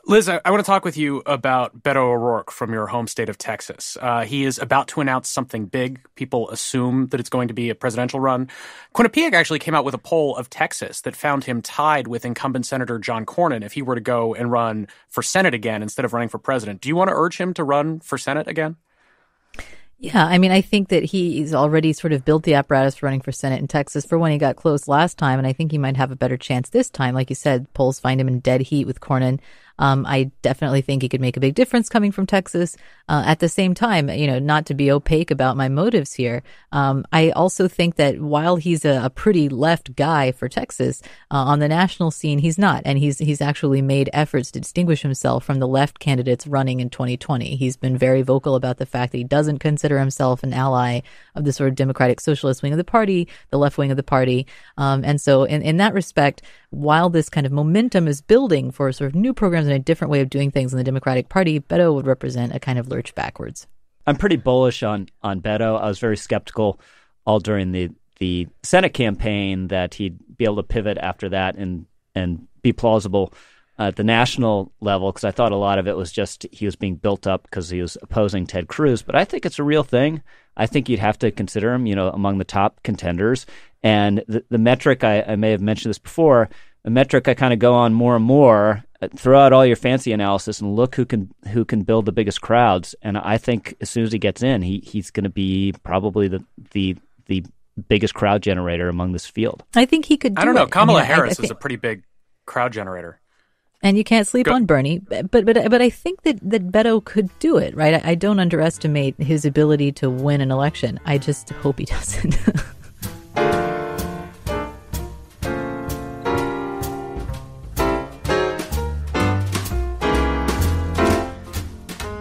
Liz, I want to talk with you about Beto O'Rourke from your home state of Texas. He is about to announce something big. People assume that it's going to be a presidential run. Quinnipiac actually came out with a poll of Texas that found him tied with incumbent Senator John Cornyn if he were to go and run for Senate again instead of running for president. Do you want to urge him to run for Senate again? Yeah, I mean, I think that he's already sort of built the apparatus for running for Senate in Texas for when he got close last time, and I think he might have a better chance this time. Like you said, polls find him in dead heat with Cornyn. I definitely think he could make a big difference coming from Texas. At the same time, not to be opaque about my motives here, I also think that while he's a pretty left guy for Texas, on the national scene, he's not. And he's actually made efforts to distinguish himself from the left candidates running in 2020. He's been very vocal about the fact that he doesn't consider himself an ally of the sort of Democratic Socialist wing of the party, the left wing of the party. And so in that respect, while this kind of momentum is building for sort of new programs and a different way of doing things in the Democratic Party, Beto would represent a kind of lurch backwards. I'm pretty bullish on Beto. I was very skeptical all during the Senate campaign that he'd be able to pivot after that and be plausible at the national level, because I thought a lot of it was just he was being built up because he was opposing Ted Cruz. But I think it's a real thing. I think you'd have to consider him, among the top contenders. And the metric, I may have mentioned this before, the metric I kind of go on more and more, throw out all your fancy analysis and look who can build the biggest crowds. And I think as soon as he gets in, he's going to be probably the biggest crowd generator among this field. I think he could do it. I don't know. Kamala Harris is a pretty big crowd generator. And you can't sleep on Bernie, but I think that Beto could do it, right? I don't underestimate his ability to win an election. I just hope he doesn't.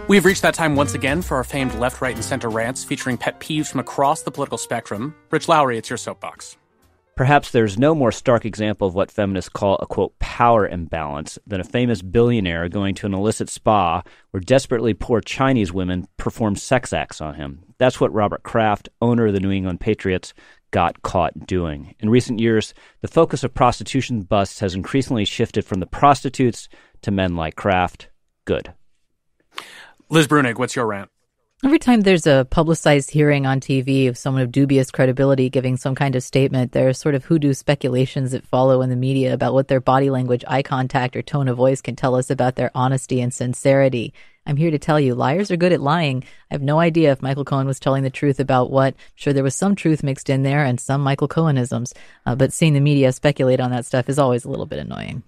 We've reached that time once again for our famed left, right, and center rants featuring pet peeves from across the political spectrum. Rich Lowry, it's your soapbox. Perhaps there's no more stark example of what feminists call a, quote, power imbalance than a famous billionaire going to an illicit spa where desperately poor Chinese women perform sex acts on him. That's what Robert Kraft, owner of the New England Patriots, got caught doing. In recent years, the focus of prostitution busts has increasingly shifted from the prostitutes to men like Kraft. Good. Liz Brunig, what's your rant? Every time there's a publicized hearing on TV of someone of dubious credibility giving some kind of statement, there are sort of hoodoo speculations that follow in the media about what their body language, eye contact, or tone of voice can tell us about their honesty and sincerity. I'm here to tell you, liars are good at lying. I have no idea if Michael Cohen was telling the truth about what. I'm sure there was some truth mixed in there and some Michael Cohenisms. But seeing the media speculate on that stuff is always a little bit annoying.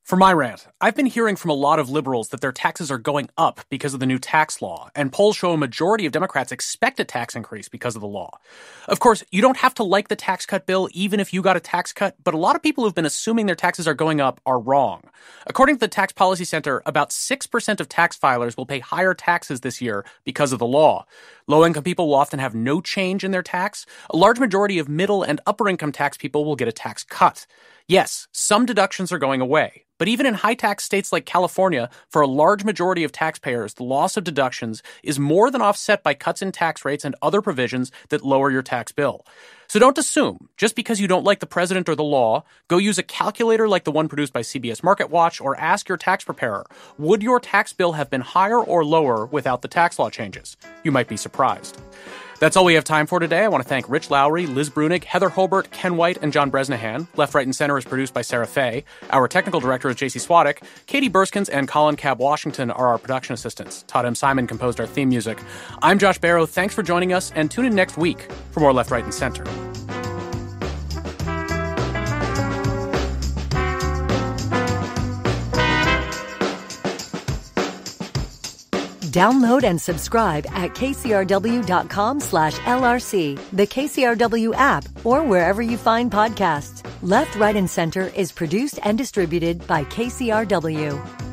For my rant, I've been hearing from a lot of liberals that their taxes are going up because of the new tax law, and polls show a majority of Democrats expect a tax increase because of the law. Of course, you don't have to like the tax cut bill even if you got a tax cut, but a lot of people who've been assuming their taxes are going up are wrong. According to the Tax Policy Center, about 6% of tax filers will pay higher taxes this year because of the law. Low-income people will often have no change in their tax. A large majority of middle and upper-income tax people will get a tax cut. Yes, some deductions are going away. But even in high-tax states like California, for a large majority of taxpayers, the loss of deductions is more than offset by cuts in tax rates and other provisions that lower your tax bill. So don't assume, just because you don't like the president or the law, go use a calculator like the one produced by CBS MarketWatch or ask your tax preparer, would your tax bill have been higher or lower without the tax law changes? You might be surprised. That's all we have time for today. I want to thank Rich Lowry, Liz Brunig, Heather Holbert, Ken White, and John Bresnahan. Left, Right, and Center is produced by Sarah Fay. Our technical director is JC Swadek. Katie Burskins and Colin Cab Washington are our production assistants. Todd M. Simon composed our theme music. I'm Josh Barrow. Thanks for joining us, and tune in next week for more Left, Right, and Center. Download and subscribe at kcrw.com/LRC, the KCRW app, or wherever you find podcasts. Left, Right, and Center is produced and distributed by KCRW.